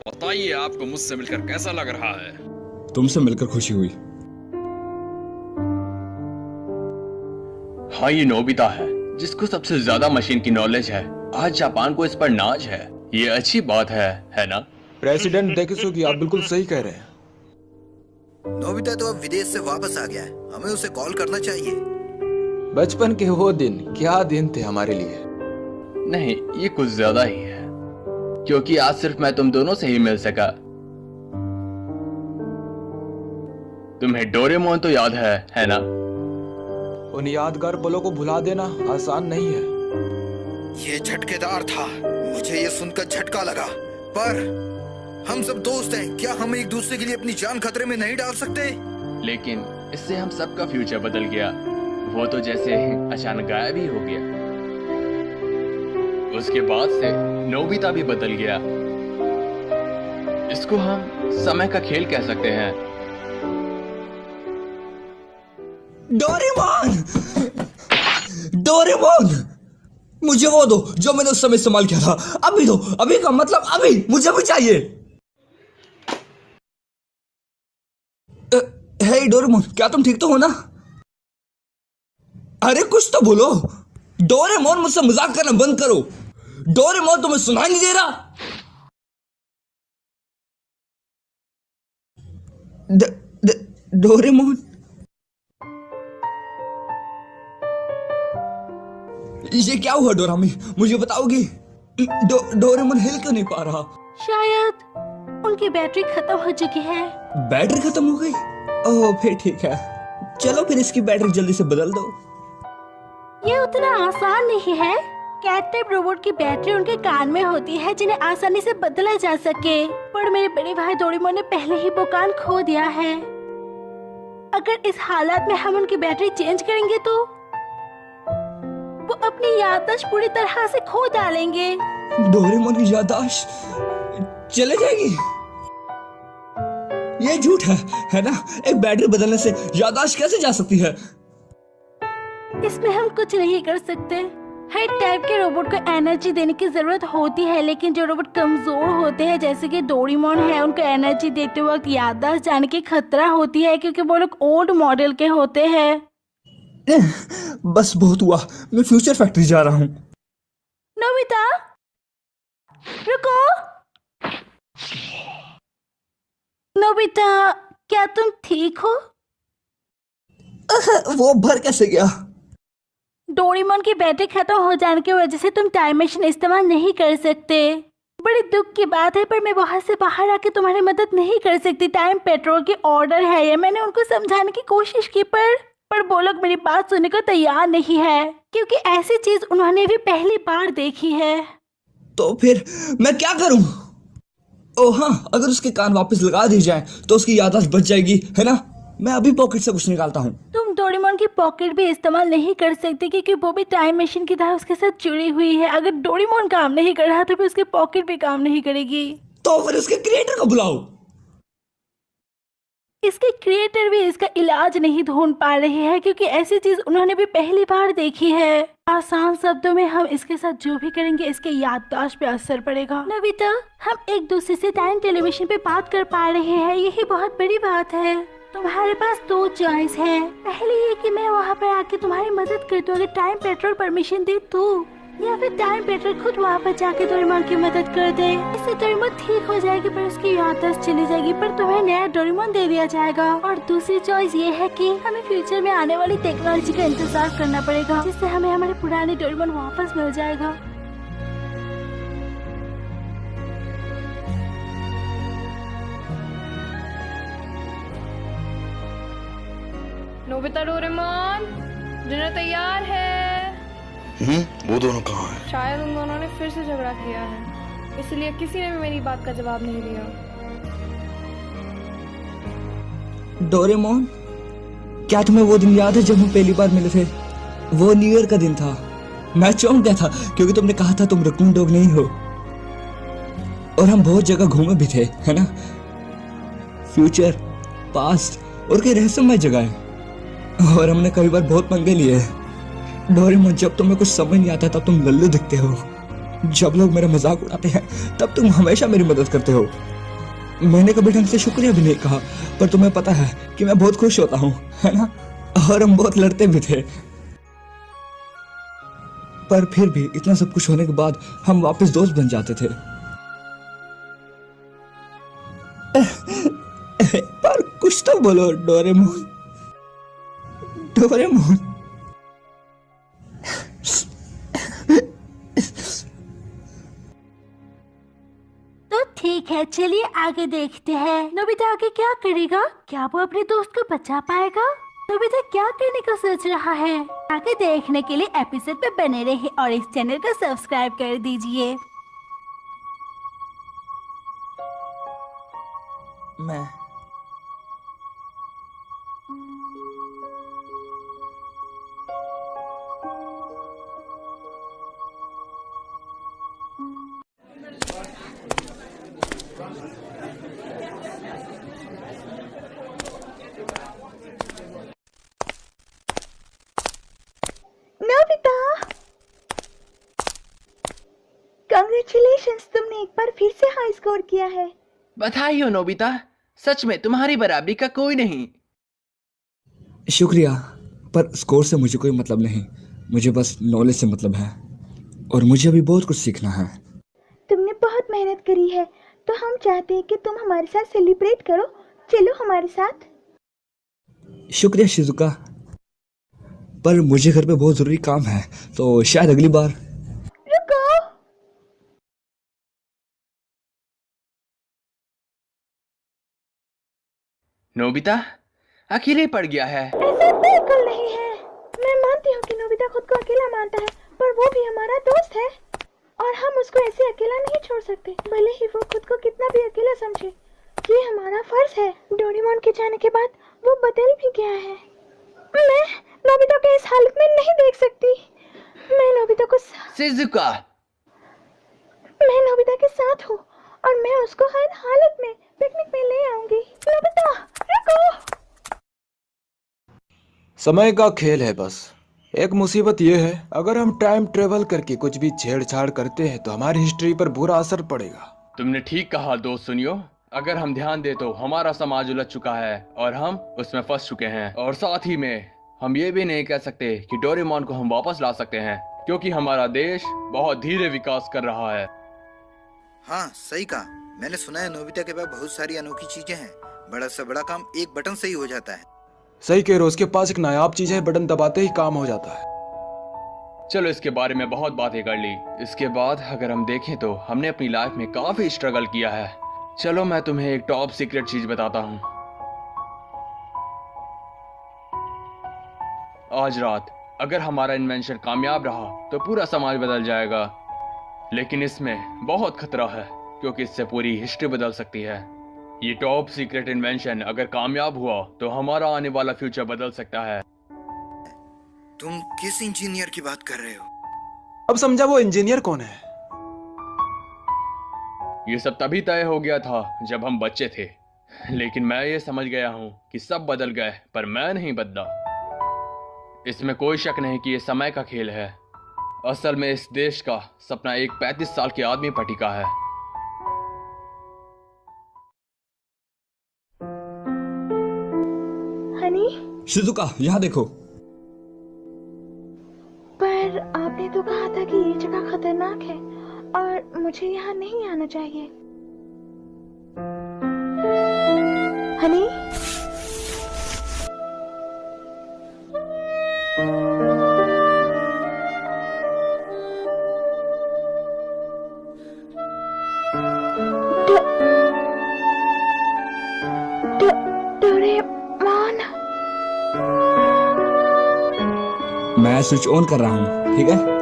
बताइए आपको मुझसे मिलकर कैसा लग रहा है। तुमसे मिलकर खुशी हुई। हाँ, ये नोबिता है जिसको सबसे ज्यादा मशीन की नॉलेज है। आज जापान को इस पर नाज है। ये अच्छी बात है ना? प्रेसिडेंट डेकिसुगी, आप बिल्कुल सही कह रहे हैं। नोबिता तो अब विदेश से वापस आ गया है, हमें उसे कॉल करना चाहिए। बचपन के वो दिन क्या दिन थे हमारे लिए। नहीं, ये कुछ ज्यादा ही है, क्योंकि आज सिर्फ मैं तुम दोनों से ही मिल सका। तुम्हें डोरेमोन तो याद है ना? उन यादगार पलों को भुला देना आसान नहीं है। ये झटकेदार था, मुझे ये सुनकर झटका लगा। पर हम सब दोस्त हैं, क्या हम एक दूसरे के लिए अपनी जान खतरे में नहीं डाल सकते? लेकिन इससे हम सबका फ्यूचर बदल गया। वो तो जैसे अचानक गायब ही हो गया। उसके बाद से नोबिता भी बदल गया। इसको हम समय का खेल कह सकते हैं। डोरेमोन! डोरेमोन! मुझे वो दो जो मैंने उस समय इस्तेमाल किया था। अभी दो, अभी का मतलब अभी, मुझे भी चाहिए। हे डोरेमोन, क्या तुम ठीक तो हो ना? अरे कुछ तो बोलो। डोरेमोन, मुझसे मजाक करना बंद करो। डोरेमोन, तुम्हें सुनाई नहीं दे रहा? डोरेमोन, ये क्या हुआ डोरामी? मुझे बताओगी? डोरेमोन हिल क्यों नहीं पा रहा? शायद उनकी बैटरी खत्म हो चुकी है। बैटरी खत्म हो गई? ओह, फिर ठीक है। चलो फिर इसकी बैटरी जल्दी से बदल दो। ये उतना आसान नहीं है। कैट टाइप रोबोट की बैटरी उनके कान में होती है जिन्हें आसानी से बदला जा सके। पर मेरे बड़े भाई डोरेमोन ने पहले ही वो कान खो दिया है। अगर इस हालात में हम उनकी बैटरी चेंज करेंगे तो वो अपनी याददाश्त पूरी तरह से खो डालेंगे। डोरेमोन की याददाश्त चले जाएगी? ये झूठ है ना? एक बैटरी बदलने से याददाश्त कैसे जा सकती है? इसमें हम कुछ नहीं कर सकते। हर टाइप के रोबोट को एनर्जी देने की जरूरत होती है, लेकिन जो रोबोट कमजोर होते हैं जैसे कि डोरेमोन है, उनको एनर्जी देते वक्त याददाश्त जाने की खतरा होती है क्योंकि वो लोग ओल्ड मॉडल के होते हैं। बस बहुत हुआ, मैं फ्यूचर फैक्ट्री जा रहा हूँ। नोबिता, रुको। नोबिता, क्या तुम ठीक हो? वो भर कैसे गया? डोरेमोन की बैटरी खत्म हो जाने की वजह से तुम टाइम मशीन इस्तेमाल नहीं कर सकते। बड़ी दुख की बात है, पर मैं वहां से बाहर आके तुम्हारी मदद नहीं कर सकती। टाइम पेट्रोल की ऑर्डर है ये। मैंने उनको समझाने की कोशिश की पर वो लोग मेरी बात सुनने को तैयार नहीं है, क्योंकि ऐसी चीज उन्होंने भी पहली बार देखी है। तो फिर मैं क्या करूं? ओह हाँ, अगर उसके कान वापस लगा दी जाए तो उसकी याददाश्त बच जाएगी, है ना? मैं अभी पॉकेट से कुछ निकालता हूँ। तुम डोरेमोन की पॉकेट भी इस्तेमाल नहीं कर सकते क्योंकि वो भी टाइम मशीन की तरह उसके साथ जुड़ी हुई है। अगर डोरेमोन काम नहीं कर रहा तो फिर उसकी पॉकेट भी काम नहीं करेगी। तो फिर उसके क्रिएटर को बुलाओ। इसके क्रिएटर भी इसका इलाज नहीं ढूंढ पा रहे हैं क्योंकि ऐसी चीज उन्होंने भी पहली बार देखी है। आसान शब्दों में हम इसके साथ जो भी करेंगे इसके याददाश्त पे असर पड़ेगा। नोबिता, हम एक दूसरे से टाइम टेलीविजन पे बात कर पा रहे हैं, यही बहुत बड़ी बात है। तुम्हारे पास दो चॉइस है। पहली ये कि मैं वहाँ पर आके तुम्हारी मदद कर दूँ अगर टाइम पेट्रोल परमिशन दे तो, या फिर टाइम पेट्रोल खुद वहाँ पर जाके डोरेमोन की मदद कर दे। इससे डोरेमोन ठीक हो जाएगी पर उसकी याददाश्त चली जाएगी, पर तुम्हें नया डोरेमोन दे दिया जाएगा। और दूसरी चॉइस ये है कि हमें फ्यूचर में आने वाली टेक्नोलॉजी का इंतजार करना पड़ेगा, जिससे हमें हमारे पुराने डोरेमोन वापस मिल जाएगा। नोबिता, डोरेमोन, डिनर तैयार है। वो दोनों कहाँ हैं? शायद उन दोनों ने फिर से झगड़ा किया है, इसलिए किसी ने भी मेरी बात का जवाब नहीं दिया। डोरेमोन, क्या तुम्हें वो दिन याद है जब हम पहली बार मिले थे? वो न्यू ईयर का दिन था। मैं चौंक गया था क्योंकि तुमने कहा था तुम रकून डॉग नहीं हो। और हम बहुत जगह घूमे भी थे, है ना? फ्यूचर, पास्ट और कई रहस्यमय जगह है। और हमने कई बार बहुत पंगे लिए हैं। डोरेमोन, जब तुम्हें कुछ समझ नहीं आता तब तुम लल्लू दिखते हो। जब लोग मेरा मजाक उड़ाते हैं तब तुम हमेशा मेरी मदद करते हो। मैंने कभी ढंग से शुक्रिया भी नहीं कहा, पर तुम्हें पता है कि मैं बहुत खुश होता हूँ, है ना? और हम बहुत लड़ते भी थे, पर फिर भी इतना सब कुछ होने के बाद हम वापस दोस्त बन जाते थे। पर कुछ तो बोलो डोरेमोन, डोरेमोन। तो ठीक है, चलिए आगे देखते हैं। नोबिता आगे क्या करेगा? क्या वो अपने दोस्त को बचा पाएगा? नोबिता क्या करने का सोच रहा है? आगे देखने के लिए एपिसोड पे बने रहिए और इस चैनल को सब्सक्राइब कर दीजिए। मैं नोबिता, कांग्रेचुलेशंस, तुमने एक बार फिर से हाई स्कोर किया है। बधाई हो नोबिता, सच में तुम्हारी बराबरी का कोई नहीं। शुक्रिया, पर स्कोर से मुझे कोई मतलब नहीं, मुझे बस नॉलेज से मतलब है और मुझे अभी बहुत कुछ सीखना है। तुमने बहुत मेहनत करी है, तो हम चाहते हैं कि तुम हमारे साथ सेलिब्रेट करो। चलो हमारे साथ। शुक्रिया शिजुका, पर मुझे घर पे बहुत जरूरी काम है, तो शायद अगली बार। रुको, नोबिता अकेले पड़ गया है। ऐसा बिल्कुल नहीं है। मैं मानती हूँ कि नोबिता खुद को अकेला मानता है, पर वो भी हमारा दोस्त है और हम उसको ऐसे अकेला नहीं छोड़ सकते, भले ही वो खुद को कितना भी अकेला समझे। ये हमारा फर्ज है। डोरेमोन के जाने के बाद वो बदल भी गया है। मैं नोबिता को इस हालत में नहीं देख सकती। मैं नोबिता को शिजुका, मैं नोबिता के साथ हूँ और मैं उसको हर हालत में पिकनिक में ले आऊंगी। नोबिता रुको। समय का खेल है बस। एक मुसीबत ये है, अगर हम टाइम ट्रेवल करके कुछ भी छेड़छाड़ करते हैं तो हमारी हिस्ट्री पर बुरा असर पड़ेगा। तुमने ठीक कहा दोस्त। सुनियो, अगर हम ध्यान दे तो हमारा समाज उलझ चुका है और हम उसमें फंस चुके हैं। और साथ ही में हम ये भी नहीं कह सकते कि डोरेमोन को हम वापस ला सकते हैं, क्योंकि हमारा देश बहुत धीरे विकास कर रहा है। हाँ सही कहा। मैंने सुना है नोबिता के पास बहुत सारी अनोखी चीजें हैं। बड़ा से बड़ा काम एक बटन से ही हो जाता है। सही कह रहे हो, उसके पास एक नायाब चीज है, बटन दबाते ही काम हो जाता है। चलो इसके बारे में बहुत बातें कर ली। इसके बाद अगर हम देखें तो हमने अपनी लाइफ में काफी स्ट्रगल किया है। चलो मैं तुम्हें एक टॉप सीक्रेट चीज बताता हूँ। आज रात अगर हमारा इन्वेंशन कामयाब रहा तो पूरा समाज बदल जाएगा, लेकिन इसमें बहुत खतरा है क्योंकि इससे पूरी हिस्ट्री बदल सकती है। ये टॉप सीक्रेट इन्वेंशन अगर कामयाब हुआ तो हमारा आने वाला फ्यूचर बदल सकता है। तुम किस इंजीनियर की बात कर रहे हो? अब समझा वो इंजीनियर कौन है। ये सब तभी तय हो गया था जब हम बच्चे थे, लेकिन मैं ये समझ गया हूँ कि सब बदल गए पर मैं नहीं बदला। इसमें कोई शक नहीं कि ये समय का खेल है। असल में इस देश का सपना एक 35 साल के आदमी पर टिका है। हनी, शिजुका यहाँ देखो। पर आपने तो कहा था कि ये जगह खतरनाक है और मुझे यहाँ नहीं आना चाहिए। हनी, डोरेमोन, मैं स्विच ऑन कर रहा हूँ, ठीक है?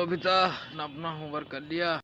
नोबिता, अपना होमवर्क कर लिया?